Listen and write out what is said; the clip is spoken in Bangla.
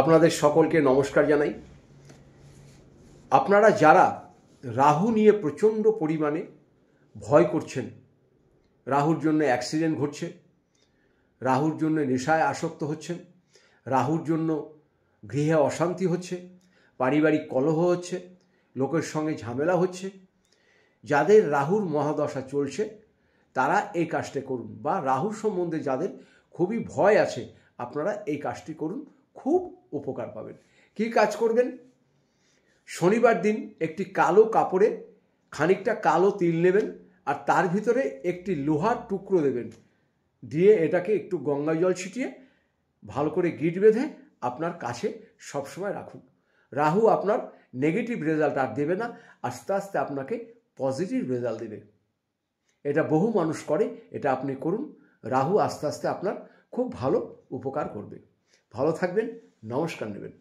আপনাদের সকলকে নমস্কার জানাই। আপনারা যারা রাহু নিয়ে প্রচণ্ড পরিমাণে ভয় করছেন, রাহুর জন্য অ্যাক্সিডেন্ট ঘটছে, রাহুর জন্য নেশায় আসক্ত হচ্ছেন, রাহুর জন্য গৃহে অশান্তি হচ্ছে, পারিবারিক কলহ হচ্ছে, লোকের সঙ্গে ঝামেলা হচ্ছে, যাদের রাহুর মহাদশা চলছে তারা এই কাজটি করুন, বা রাহুর সম্বন্ধে যাদের খুবই ভয় আছে আপনারা এই কাজটি করুন, খুব উপকার পাবেন। কী কাজ করবেন? শনিবার দিন একটি কালো কাপড়ে খানিকটা কালো তিল নেবেন, আর তার ভিতরে একটি লোহার টুকরো দেবেন, দিয়ে এটাকে একটু গঙ্গা জল ছিটিয়ে ভালো করে গিট বেঁধে আপনার কাছে সবসময় রাখুন। রাহু আপনার নেগেটিভ রেজাল্ট আর দেবে না, আস্তে আস্তে আপনাকে পজিটিভ রেজাল্ট দেবে। এটা বহু মানুষ করে, এটা আপনি করুন, রাহু আস্তে আস্তে আপনার খুব ভালো উপকার করবে। ভালো থাকবেন, নমস্কার নেবেন।